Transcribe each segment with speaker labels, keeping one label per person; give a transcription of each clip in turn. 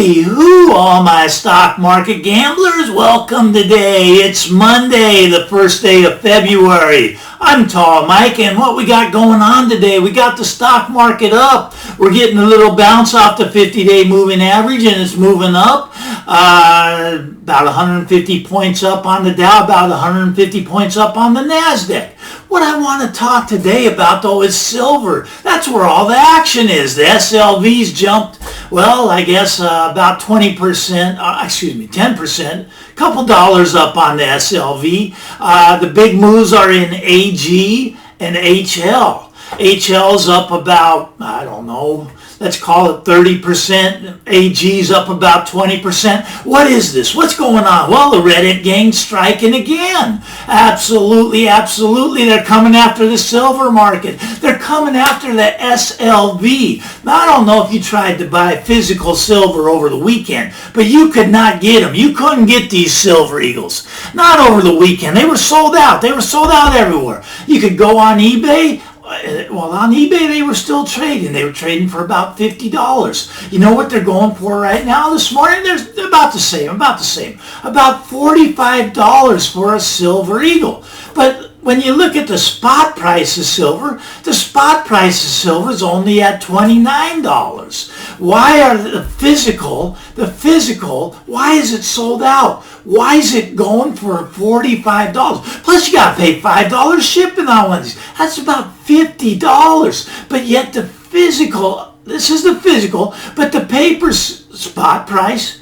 Speaker 1: Howdy who, all my stock market gamblers. Welcome today. It's Monday, the first day of February. I'm Tall Mike, and what we got going on today, we got the stock market up. We're getting a little bounce off the 50-day moving average, and it's moving up. About 150 points up on the Dow, about 150 points up on the NASDAQ. What I want to talk today about, though, is silver. That's where all the action is. The SLV's jumped, well, I guess about 20%, 10%, couple dollars up on the SLV. The big moves are in AG and HL. HL's up about, I don't know, let's call it 30%. AG's up about 20%. What is this? What's going on? Well, the Reddit gang's striking again. Absolutely. They're coming after the silver market. They're coming after the SLV. Now, I don't know if you tried to buy physical silver over the weekend, but you could not get them. You couldn't get these silver eagles. Not over the weekend. They were sold out. They were sold out everywhere. You could go on eBay. Well, on eBay, they were still trading. They were trading for about $50. You know what they're going for right now this morning? They're about the same. About $45 for a silver eagle. But when you look at the spot price of silver, the spot price of silver is only at $29. Why are the physical, why is it sold out? Why is it going for $45? Plus you got to pay $5 shipping on one of these. That's about $50. But yet the physical, this is the physical, but the paper's spot price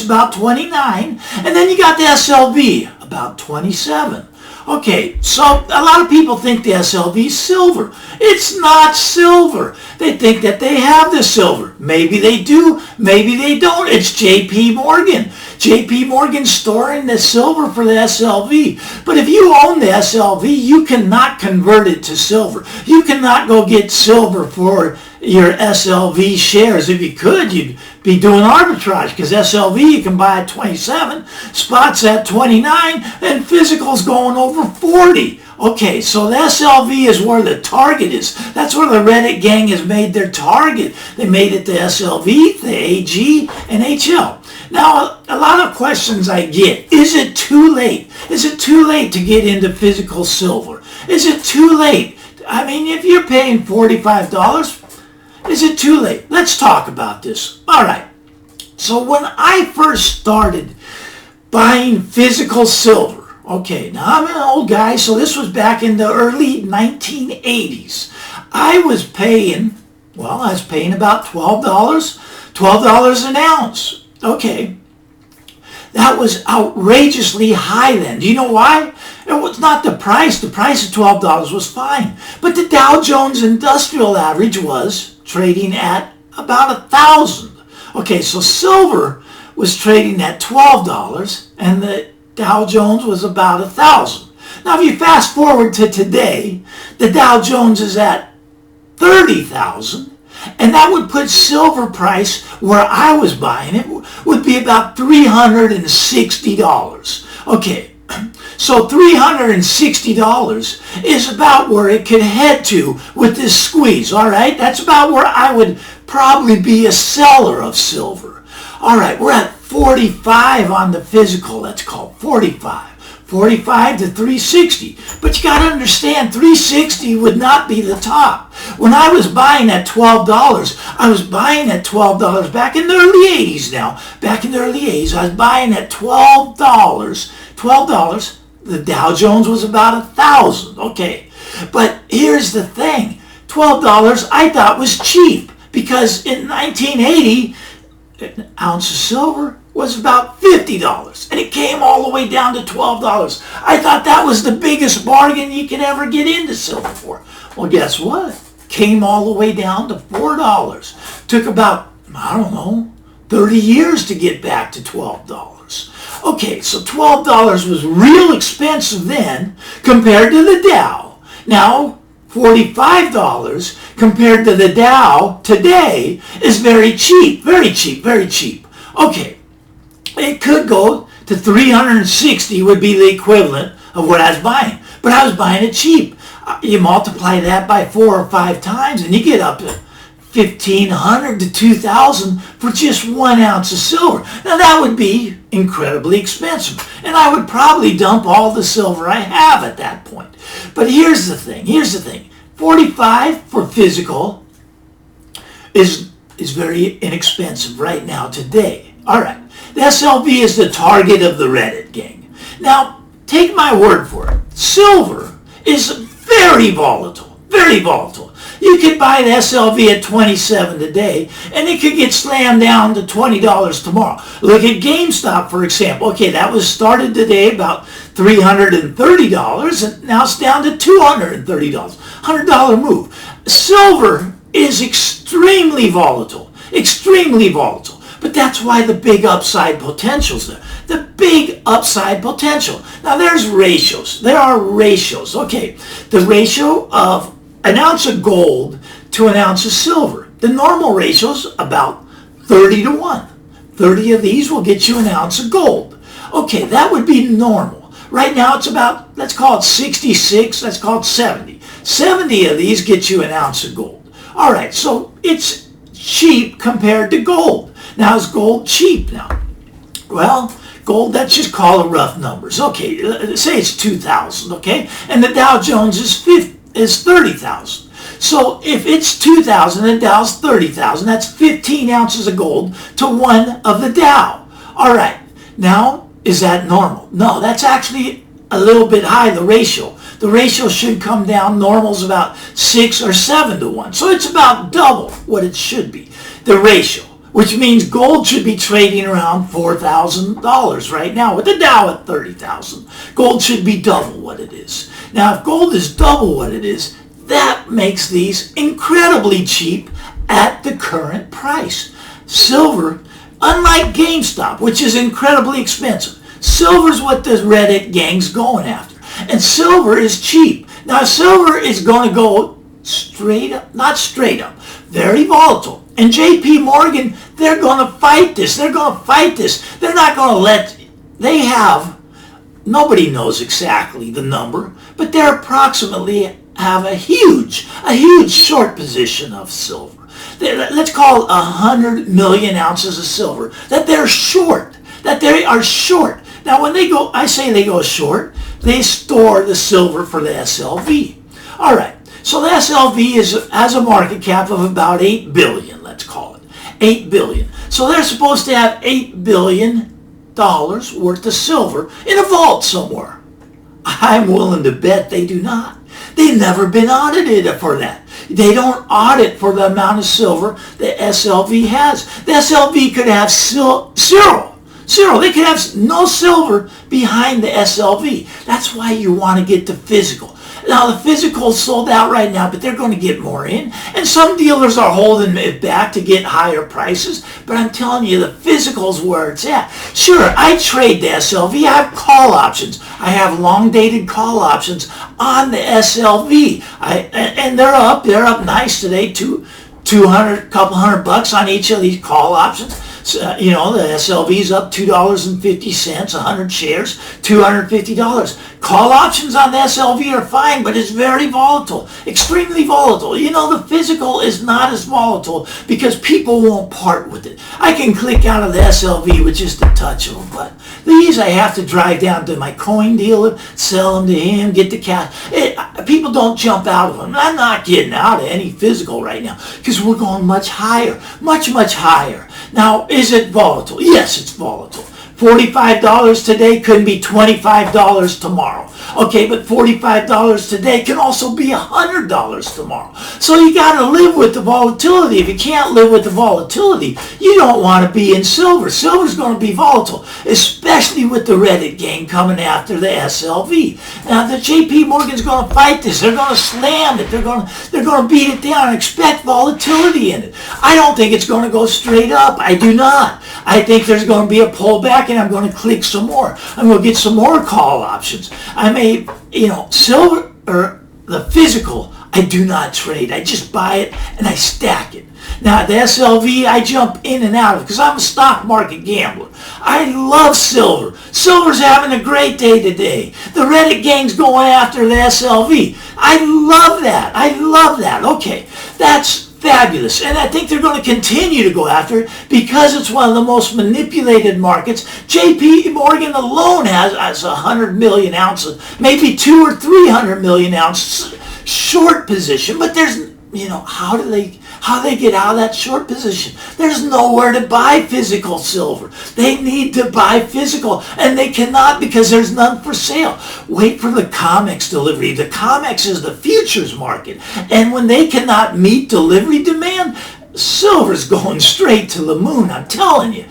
Speaker 1: about 29, and then you got the SLV about 27. Okay, so a lot of people think the SLV is silver. It's not silver. They think that they have the silver. Maybe they do, maybe they don't. It's JP Morgan. JP Morgan's storing the silver for the SLV. But if you own the SLV, you cannot convert it to silver. You cannot go get silver for your SLV shares. If you could, you'd be doing arbitrage, because SLV you can buy at 27, spots at 29, and physical's going over 40. Okay, so the SLV is where the target is. That's where the Reddit gang has made their target. They made it the SLV, the AG, and HL. Now, a lot of questions I get. Is it too late? Is it too late to get into physical silver? Is it too late? I mean, if you're paying $45, is it too late? Let's talk about this. All right. So when I first started buying physical silver, okay, now I'm an old guy, so this was back in the early 1980s. I was paying about $12 an ounce. Okay. That was outrageously high then. Do you know why? It was not the price. The price of $12 was fine. But the Dow Jones Industrial Average was trading at about 1,000. Okay, so silver was trading at $12 and the Dow Jones was about 1,000. Now, if you fast forward to today, the Dow Jones is at 30,000. And that would put silver price where I was buying it would be about $360. Okay, so $360 is about where it could head to with this squeeze, all right? That's about where I would probably be a seller of silver. All right, we're at 45 on the physical, let's call it 45 to 360. But you got to understand, 360 would not be the top. When I was buying at $12, I was buying at $12 back in the early 80s now. Back in the early 80s, I was buying at $12. $12, the Dow Jones was about 1,000. Okay, but here's the thing. $12 I thought was cheap, because in 1980, an ounce of silver was about $50, and it came all the way down to $12. I thought that was the biggest bargain you could ever get into silver for. Well, guess what? Came all the way down to $4. Took about, 30 years to get back to $12. Okay, so $12 was real expensive then compared to the Dow. Now, $45 compared to the Dow today is very cheap. Okay. It could go to 360 would be the equivalent of what I was buying. But I was buying it cheap. You multiply that by 4 or 5 times and you get up to $1,500 to $2,000 for just 1 ounce of silver. Now that would be incredibly expensive, and I would probably dump all the silver I have at that point. But here's the thing. 45 for physical is very inexpensive right now today. All right, the SLV is the target of the Reddit gang. Now, take my word for it. Silver is very volatile, very volatile. You could buy the SLV at $27 today, and it could get slammed down to $20 tomorrow. Look at GameStop, for example. Okay, that was started today about $330, and now it's down to $230. $100 move. Silver is extremely volatile, extremely volatile. But that's why the big upside potential's there. The big upside potential. Now there's ratios. There are ratios. Okay, the ratio of an ounce of gold to an ounce of silver. The normal ratio is about 30 to 1. 30 of these will get you an ounce of gold. Okay, that would be normal. Right now it's about, let's call it 66, let's call it 70. 70 of these get you an ounce of gold. All right, so it's cheap compared to gold. Now, is gold cheap now? Well, gold, let's just call it rough numbers. Okay, say it's 2,000, okay? And the Dow Jones is 30,000. So if it's 2,000 and Dow's 30,000, that's 15 ounces of gold to 1 of the Dow. All right, now, is that normal? No, that's actually a little bit high, the ratio. The ratio should come down. Normal's about 6 or 7 to 1. So it's about double what it should be, the ratio, which means gold should be trading around $4,000 right now with the Dow at 30,000. Gold should be double what it is. Now, if gold is double what it is, that makes these incredibly cheap at the current price. Silver, unlike GameStop, which is incredibly expensive, silver's what the Reddit gang's going after. And silver is cheap. Now, silver is going to go straight up, not straight up, very volatile. And JP Morgan, they're going to fight this. They're going to fight this. They're not going to let, they have, nobody knows exactly the number, but they're approximately have a huge short position of silver. Let's call it 100 million ounces of silver that they're short, that they are short. Now, when they go, I say they go short, they store the silver for the SLV. All right, so the SLV has a market cap of about 8 billion, let's call it. 8 billion. So they're supposed to have $8 billion worth of silver in a vault somewhere. I'm willing to bet they do not. They've never been audited for that. They don't audit for the amount of silver the SLV has. The SLV could have zero. They could have no silver behind the SLV. That's why you want to get the physical. Now, the physical is sold out right now, but they're going to get more in. And some dealers are holding it back to get higher prices. But I'm telling you, the physical is where it's at. Sure, I trade the SLV. I have call options. I have long-dated call options on the SLV. And they're up nice today, couple hundred bucks on each of these call options. So, the SLV's up $2.50, 100 shares, $250. Call options on the SLV are fine, but it's very volatile, extremely volatile. The physical is not as volatile because people won't part with it. I can click out of the SLV with just a touch of a button. These I have to drive down to my coin dealer, sell them to him, get the cash. People don't jump out of them. I'm not getting out of any physical right now because we're going much higher, much higher. Now, is it volatile? Yes, it's volatile. $45 today couldn't be $25 tomorrow. Okay, but $45 today can also be $100 tomorrow. So you got to live with the volatility. If you can't live with the volatility, you don't want to be in silver. Silver's going to be volatile, especially with the Reddit gang coming after the SLV. Now, the JP Morgan's going to fight this. They're going to slam it. They're going to beat it down and expect volatility in it. I don't think it's going to go straight up. I do not. I think there's going to be a pullback, and I'm going to click some more. I'm going to get some more call options. I may, silver or the physical, I do not trade. I just buy it and I stack it. Now, the SLV, I jump in and out of because I'm a stock market gambler. I love silver. Silver's having a great day today. The Reddit gang's going after the SLV. I love that. Okay, that's fabulous. And I think they're going to continue to go after it because it's one of the most manipulated markets. JP Morgan alone has 100 million ounces, maybe 200 or 300 million ounces short position. But there's, how do they get out of that short position? There's nowhere to buy physical silver. They need to buy physical, and they cannot because there's none for sale. Wait for the COMEX delivery. The COMEX is the futures market, and when they cannot meet delivery demand, silver's going straight to the moon. I'm telling you.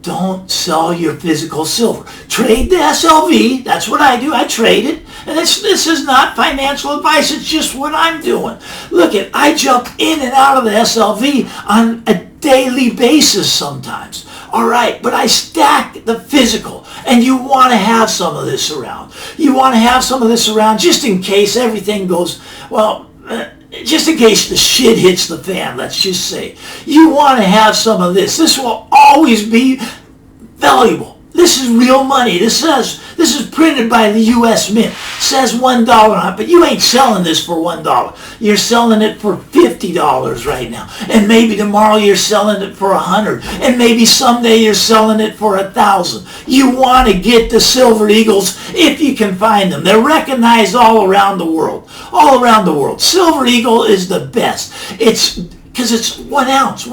Speaker 1: Don't sell your physical silver. Trade the SLV. That's what I do. I trade it. And this is not financial advice. It's just what I'm doing. Look, I jump in and out of the SLV on a daily basis sometimes. All right, but I stack the physical. And you want to have some of this around. You want to have some of this around just in case everything goes, just in case the shit hits the fan, let's just say. You want to have some of this. This will always be valuable. This is real money. This is printed by the U.S. Mint. It says $1 on it, but you ain't selling this for $1. You're selling it for $50 right now. And maybe tomorrow you're selling it for $100. And maybe someday you're selling it for $1,000. You want to get the Silver Eagles if you can find them. They're recognized all around the world. All around the world. Silver Eagle is the best. It's because it's 1 ounce.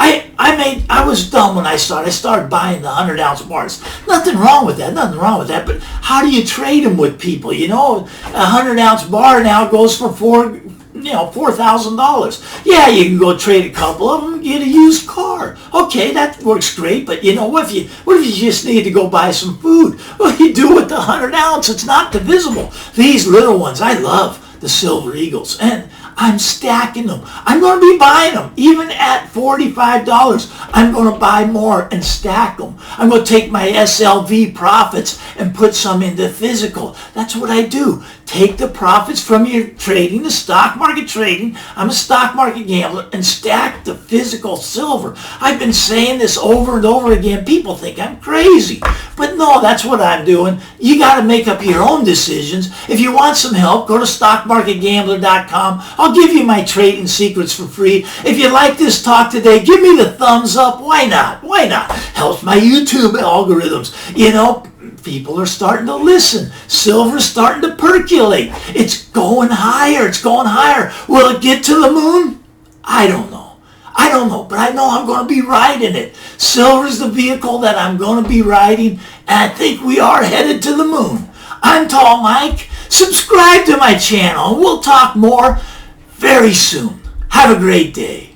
Speaker 1: I was dumb when I started. I started buying the 100-ounce bars. Nothing wrong with that. But how do you trade them with people? A 100-ounce bar now goes for $4,000. Yeah, you can go trade a couple of them and get a used car. Okay, that works great. But what if you just need to go buy some food? What do you do with the 100 ounce? It's not divisible. These little ones, I love the Silver Eagles, and I'm stacking them. I'm going to be buying them. Even at $45, I'm going to buy more and stack them. I'm going to take my SLV profits and put some into physical. That's what I do. Take the profits from your trading, the stock market trading. I'm a stock market gambler, and stack the physical silver. I've been saying this over and over again. People think I'm crazy. But no, that's what I'm doing. You got to make up your own decisions. If you want some help, go to stockmarketgambler.com. I'll give you my trading secrets for free. If you like this talk today, give me the thumbs up. Why not? Helps my YouTube algorithms. People are starting to listen. Silver's starting to percolate. It's going higher. Will it get to the moon? I don't know, but I know I'm going to be riding it. Silver's the vehicle that I'm going to be riding, and I think we are headed to the moon. I'm Tall Mike. Subscribe to my channel, and we'll talk more very soon. Have a great day.